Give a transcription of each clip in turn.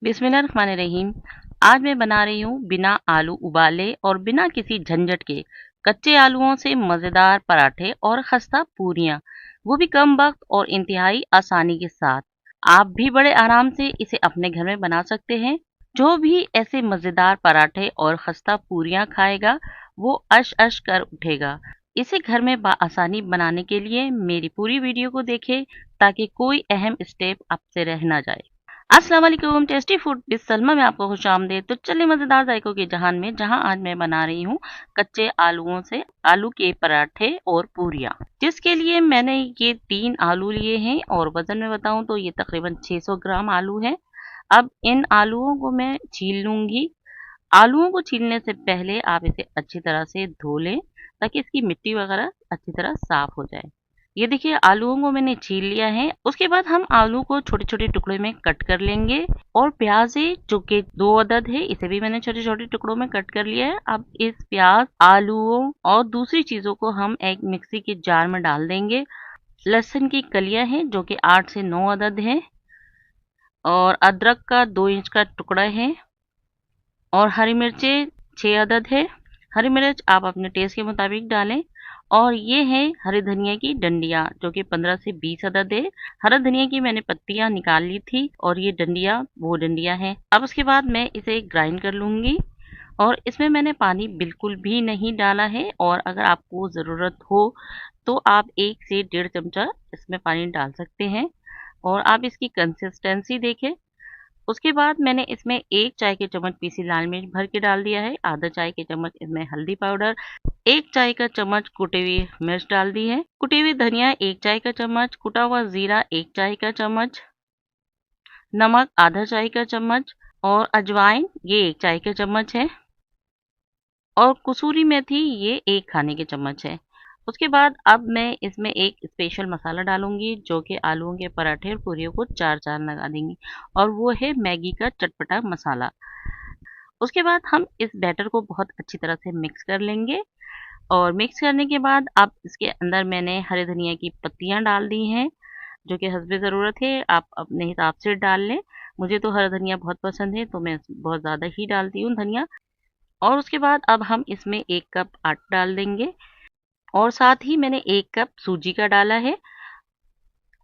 बिस्मिल्लाहिर्रहमानिर्रहीम। आज मैं बना रही हूँ बिना आलू उबाले और बिना किसी झंझट के कच्चे आलूओं से मज़ेदार पराठे और खस्ता पूरियाँ, वो भी कम वक्त और इंतहाई आसानी के साथ। आप भी बड़े आराम से इसे अपने घर में बना सकते हैं। जो भी ऐसे मज़ेदार पराठे और खस्ता पूरियाँ खाएगा वो अश अश कर उठेगा। इसे घर में आसानी बनाने के लिए मेरी पूरी वीडियो को देखें ताकि कोई अहम स्टेप आपसे रह ना जाए। अस्सलाम वालेकुम, टेस्टी फूड विद सलमा में आपको खुशामदीद। तो चलिए मज़ेदार जायकों के जहान में जहां आज मैं बना रही हूं कच्चे आलूओं से आलू के पराठे और पूरियां, जिसके लिए मैंने ये 3 आलू लिए हैं और वजन में बताऊं तो ये तकरीबन 600 ग्राम आलू है। अब इन आलूओं को मैं छील लूंगी। आलूओं को छीलने से पहले आप इसे अच्छी तरह से धो लें ताकि इसकी मिट्टी वगैरह अच्छी तरह साफ हो जाए। ये देखिए आलूओं को मैंने छील लिया है। उसके बाद हम आलू को छोटे छोटे टुकड़े में कट कर लेंगे और प्याज है जो कि 2 अदद है, इसे भी मैंने छोटे छोटे टुकड़ों में कट कर लिया है। अब इस प्याज, आलूओं और दूसरी चीजों को हम एक मिक्सी के जार में डाल देंगे। लहसुन की कलियां हैं जो कि 8 से 9 अदद है और अदरक का 2 इंच का टुकड़ा है और हरी मिर्चें 6 अदद है। हरी मिर्च आप अपने टेस्ट के मुताबिक डालें। और ये है हरे धनिया की डंडियाँ जो कि 15 से 20 अदद है। हरा धनिया की मैंने पत्तियां निकाल ली थी और ये डंडियाँ वो डंडियाँ हैं। अब उसके बाद मैं इसे ग्राइंड कर लूंगी और इसमें मैंने पानी बिल्कुल भी नहीं डाला है और अगर आपको ज़रूरत हो तो आप 1 से 1.5 चमचा इसमें पानी डाल सकते हैं और आप इसकी कंसिस्टेंसी देखें। उसके बाद मैंने इसमें 1 चाय के चम्मच पीसी लाल मिर्च भर के डाल दिया है, आधा चाय के चम्मच इसमें हल्दी पाउडर, 1 चाय का चम्मच कुटी हुई मिर्च डाल दी है, कुटी हुई धनिया 1 चाय का चम्मच, कुटा हुआ जीरा 1 चाय का चम्मच, नमक आधा चाय का चम्मच और अजवाइन ये 1 चाय का चम्मच है और कसूरी मेथी ये 1 खाने के चम्मच है। उसके बाद अब मैं इसमें एक स्पेशल मसाला डालूंगी जो कि आलूओं के पराठे और पूरियों को चार चांद लगा देंगी और वो है मैगी का चटपटा मसाला। उसके बाद हम इस बैटर को बहुत अच्छी तरह से मिक्स कर लेंगे और मिक्स करने के बाद अब इसके अंदर मैंने हरे धनिया की पत्तियां डाल दी हैं जो कि हस्बे ज़रूरत है, आप अपने हिसाब से डाल लें। मुझे तो हरा धनिया बहुत पसंद है तो मैं बहुत ज़्यादा ही डालती हूँ धनिया। और उसके बाद अब हम इसमें 1 कप आटा डाल देंगे और साथ ही मैंने 1 कप सूजी का डाला है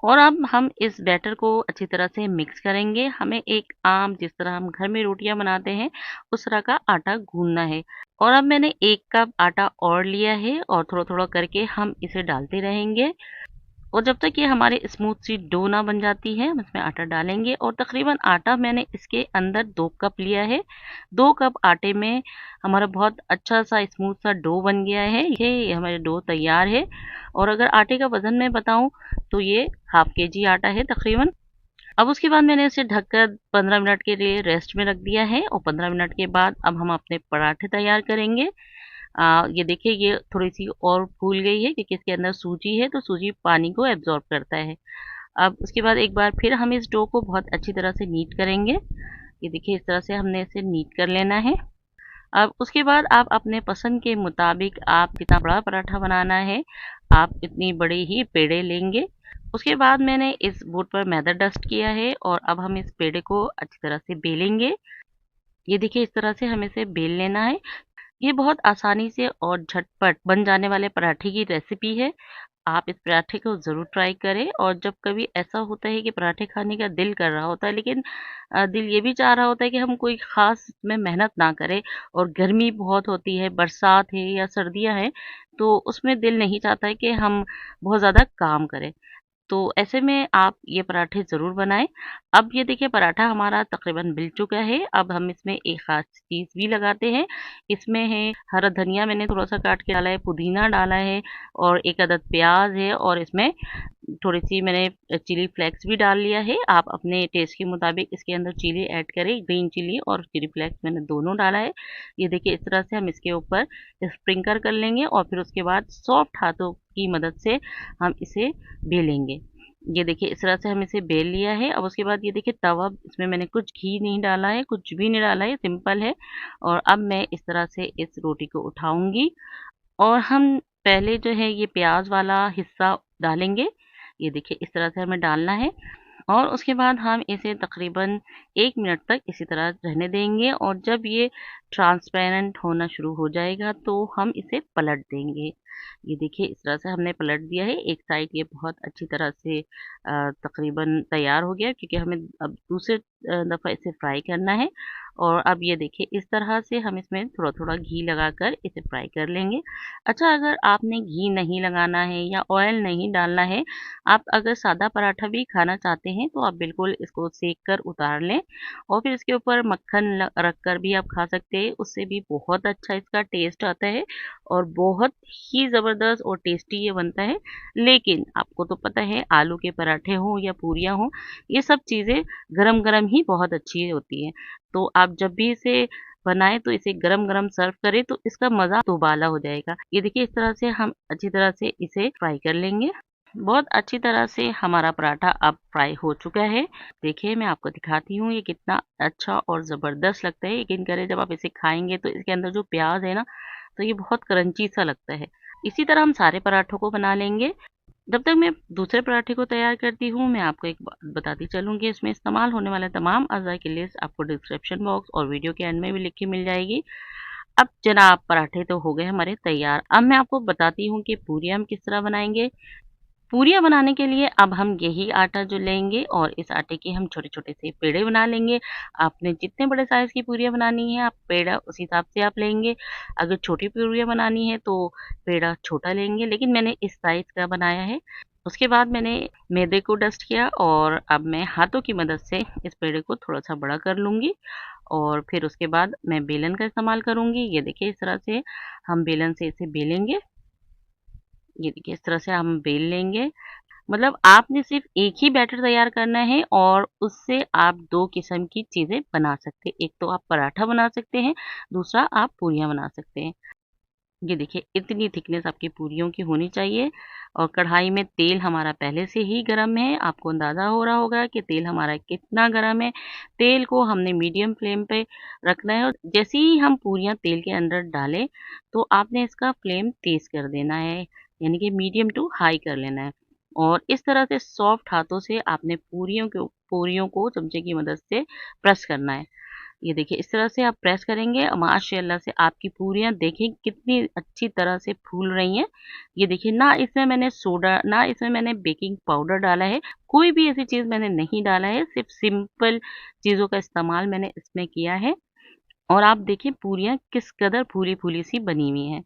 और अब हम इस बैटर को अच्छी तरह से मिक्स करेंगे। हमें एक आम जिस तरह हम घर में रोटियां बनाते हैं उस तरह का आटा गूंदना है। और अब मैंने 1 कप आटा और लिया है और थोड़ा थोड़ा करके हम इसे डालते रहेंगे और जब तक ये हमारे स्मूथ सी डो ना बन जाती है हम इसमें आटा डालेंगे। और तकरीबन आटा मैंने इसके अंदर 2 कप लिया है। 2 कप आटे में हमारा बहुत अच्छा सा स्मूथ सा डो बन गया है। ये हमारे डो तैयार है और अगर आटे का वजन मैं बताऊं तो ये हाफ केजी आटा है तकरीबन। अब उसके बाद मैंने इसे ढककर 15 मिनट के लिए रेस्ट में रख दिया है और 15 मिनट के बाद अब हम अपने पराठे तैयार करेंगे। ये देखिए ये थोड़ी-सी और फूल गई है क्योंकि इसके अंदर सूजी है तो सूजी पानी को एब्ज़ॉर्ब करता है। अब उसके बाद एक बार फिर हम इस डो को बहुत अच्छी तरह से नीट करेंगे। ये देखिए इस तरह से हमने इसे नीट कर लेना है। अब उसके बाद आप अपने पसंद के मुताबिक आप जितना बड़ा पराठा बनाना है, आप इतनी बड़ी ही पेड़े लेंगे। उसके बाद मैंने इस बोर्ड पर मैदा डस्ट किया है और अब हम इस पेड़े को अच्छी तरह से बेलेंगे। ये देखिए इस तरह से हमें इसे बेल लेना है। ये बहुत आसानी से और झटपट बन जाने वाले पराठे की रेसिपी है। आप इस पराठे को ज़रूर ट्राई करें और जब कभी ऐसा होता है कि पराठे खाने का दिल कर रहा होता है लेकिन दिल ये भी चाह रहा होता है कि हम कोई ख़ास में मेहनत ना करें और गर्मी बहुत होती है, बरसात है या सर्दियाँ हैं, तो उसमें दिल नहीं चाहता है कि हम बहुत ज़्यादा काम करें। तो ऐसे में आप ये पराठे ज़रूर बनाएँ। अब ये देखिए पराठा हमारा तकरीबन बिल चुका है। अब हम इसमें एक ख़ास चीज़ भी लगाते हैं। इसमें है हरा धनिया मैंने थोड़ा-सा काट के डाला है, पुदीना डाला है और 1 अदद प्याज़ है और इसमें थोड़ी-सी मैंने चिली फ्लेक्स भी डाल लिया है। आप अपने टेस्ट के मुताबिक इसके अंदर चिली ऐड करें, ग्रीन चिली और चिली फ्लेक्स मैंने दोनों डाला है। ये देखिए इस तरह से हम इसके ऊपर स्प्रिंकल कर लेंगे और फिर उसके बाद सॉफ्ट हाथों की मदद से हम इसे बेलेंगे। ये देखिए इस तरह से हम इसे बेल लिया है। अब उसके बाद ये देखिए तवा, इसमें मैंने कुछ घी नहीं डाला है, कुछ भी नहीं डाला है, सिंपल है। और अब मैं इस तरह से इस रोटी को उठाऊँगी और हम पहले जो है ये प्याज़ वाला हिस्सा डालेंगे। ये देखिए इस तरह से हमें डालना है और उसके बाद हम इसे तकरीबन 1 मिनट तक इसी तरह रहने देंगे और जब ये ट्रांसपेरेंट होना शुरू हो जाएगा तो हम इसे पलट देंगे। ये देखिए इस तरह से हमने पलट दिया है। एक साइड ये बहुत अच्छी तरह से तकरीबन तैयार हो गया क्योंकि हमें अब दूसरे दफ़ा इसे फ्राई करना है। और अब ये देखिए इस तरह से हम इसमें थोड़ा-थोड़ा घी लगाकर इसे फ्राई कर लेंगे। अच्छा, अगर आपने घी नहीं लगाना है या ऑयल नहीं डालना है, आप अगर सादा पराठा भी खाना चाहते हैं तो आप बिल्कुल इसको सेक कर उतार लें और फिर इसके ऊपर मक्खन रख कर भी आप खा सकते हैं। उससे भी बहुत अच्छा इसका टेस्ट आता है और बहुत ही ज़बरदस्त और टेस्टी ये बनता है। लेकिन आपको तो पता है आलू के पराठे हों या पूरियाँ हों, ये सब चीज़ें गरम-गरम ही बहुत अच्छी होती हैं। तो आप जब भी इसे बनाएँ तो इसे गरम-गरम सर्व करें तो इसका मज़ा दुबाला हो जाएगा। ये देखिए इस तरह से हम अच्छी तरह से इसे फ्राई कर लेंगे। बहुत अच्छी तरह से हमारा पराठा अब फ्राई हो चुका है। देखिए मैं आपको दिखाती हूँ ये कितना अच्छा और ज़बरदस्त लगता है। यकीन करें जब आप इसे खाएँगे तो इसके अंदर जो प्याज़ है ना, तो ये बहुत क्रंची सा लगता है। इसी तरह हम सारे पराठों को बना लेंगे। जब तक मैं दूसरे पराठे को तैयार करती हूँ, मैं आपको एक बात बताती चलूँ कि इसमें इस्तेमाल होने वाले तमाम अज़ा की लिस्ट आपको डिस्क्रिप्शन बॉक्स और वीडियो के एंड में भी लिखी मिल जाएगी। अब जनाब पराठे तो हो गए हमारे तैयार। अब मैं आपको बताती हूँ कि पूरियाँ हम किस तरह बनाएँगे। पूरियाँ बनाने के लिए अब हम यही आटा जो लेंगे और इस आटे के हम छोटे-छोटे से पेड़े बना लेंगे। आपने जितने बड़े साइज़ की पूरियाँ बनानी है, आप पेड़ा उस हिसाब से आप लेंगे। अगर छोटी पूरियाँ बनानी है तो पेड़ा छोटा लेंगे, लेकिन मैंने इस साइज़ का बनाया है। उसके बाद मैंने मैदे को डस्ट किया और अब मैं हाथों की मदद से इस पेड़े को थोड़ा-सा बड़ा कर लूँगी और फिर उसके बाद मैं बेलन का इस्तेमाल करूँगी। ये देखिए इस तरह से हम बेलन से इसे बेलेंगे। ये देखिए इस तरह से हम बेल लेंगे। मतलब आपने सिर्फ़ एक ही बैटर तैयार करना है और उससे आप 2 किस्म की चीज़ें बना सकते हैं। एक तो आप पराठा बना सकते हैं, दूसरा आप पूरियाँ बना सकते हैं। ये देखिए इतनी थिकनेस आपकी पूरियों की होनी चाहिए और कढ़ाई में तेल हमारा पहले से ही गरम है। आपको अंदाज़ा हो रहा होगा कि तेल हमारा कितना गरम है। तेल को हमने मीडियम फ्लेम पे रखना है और जैसे ही हम पूरियाँ तेल के अंदर डालें, तो आपने इसका फ्लेम तेज़ कर देना है, यानी कि मीडियम टू हाई कर लेना है। और इस तरह से सॉफ्ट हाथों से आपने पूरियों को चमचे की मदद से प्रेस करना है। ये देखिए इस तरह से आप प्रेस करेंगे माशाल्लाह से आपकी पूरियाँ देखिए कितनी अच्छी तरह से फूल रही हैं। ये देखिए ना इसमें मैंने सोडा, ना इसमें मैंने बेकिंग पाउडर डाला है, कोई भी ऐसी चीज़ मैंने नहीं डाला है, सिर्फ़ सिंपल चीज़ों का इस्तेमाल मैंने इसमें किया है। और आप देखिए पूरियाँ किस कदर फूली-फूली सी बनी हुई हैं।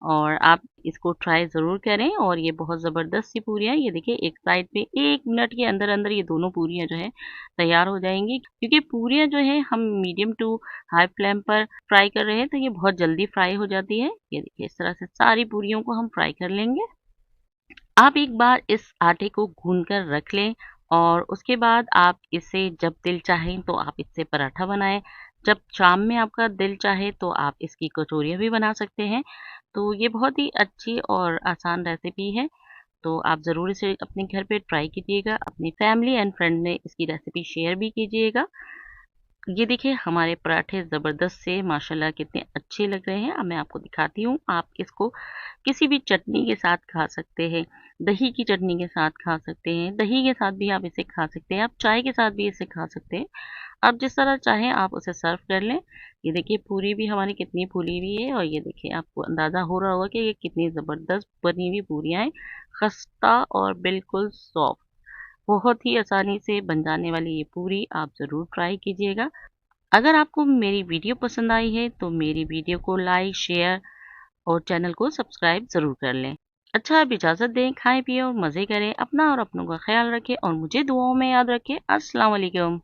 और आप इसको ट्राई ज़रूर करें और ये बहुत ज़बरदस्त सी पूरियाँ हैं। ये देखिए एक साइड पे 1 मिनट के अंदर-अंदर ये दोनों पूरियाँ जो हैं तैयार हो जाएँगी क्योंकि पूरियाँ जो हैं हम मीडियम टू हाई फ्लेम पर फ्राई कर रहे हैं तो ये बहुत जल्दी फ्राई हो जाती है। ये देखिए इस तरह से सारी पूरियों को हम फ्राई कर लेंगे। आप एक बार इस आटे को गूँध कर रख लें और उसके बाद आप इसे जब दिल चाहे तो आप इससे पराठा बनाएँ। जब शाम में आपका दिल चाहे तो आप इसकी कचौरियाँ भी बना सकते हैं। तो ये बहुत ही अच्छी और आसान रेसिपी है। तो आप ज़रूर इसे अपने घर पे ट्राई कीजिएगा। अपनी फैमिली एंड फ्रेंड में इसकी रेसिपी शेयर भी कीजिएगा। ये देखिए हमारे पराठे ज़बरदस्त से माशाल्लाह कितने अच्छे लग रहे हैं। अब मैं आपको दिखाती हूँ। आप इसको किसी भी चटनी के साथ खा सकते हैं। दही की चटनी के साथ खा सकते हैं। दही के साथ भी आप इसे खा सकते हैं। आप चाय के साथ भी इसे खा सकते हैं। आप जिस तरह चाहें आप उसे सर्व कर लें। ये देखिए पूरी भी हमारी कितनी फूली हुई है और ये देखिए आपको अंदाज़ा हो रहा होगा कि ये कितनी ज़बरदस्त बनी हुई पूरियाँ हैं। खस्ता और बिल्कुल सॉफ्ट। बहुत ही आसानी से बन जाने वाली ये पूरी आप ज़रूर ट्राई कीजिएगा। अगर आपको मेरी वीडियो पसंद आई है तो मेरी वीडियो को लाइक, शेयर और चैनल को सब्सक्राइब ज़रूर कर लें। अच्छा अब इजाज़त दें, खाएँ पिएँ और मज़े करें। अपना और अपनों का ख़्याल रखें और मुझे दुआओं में याद रखें। अस्सलाम वालेकुम।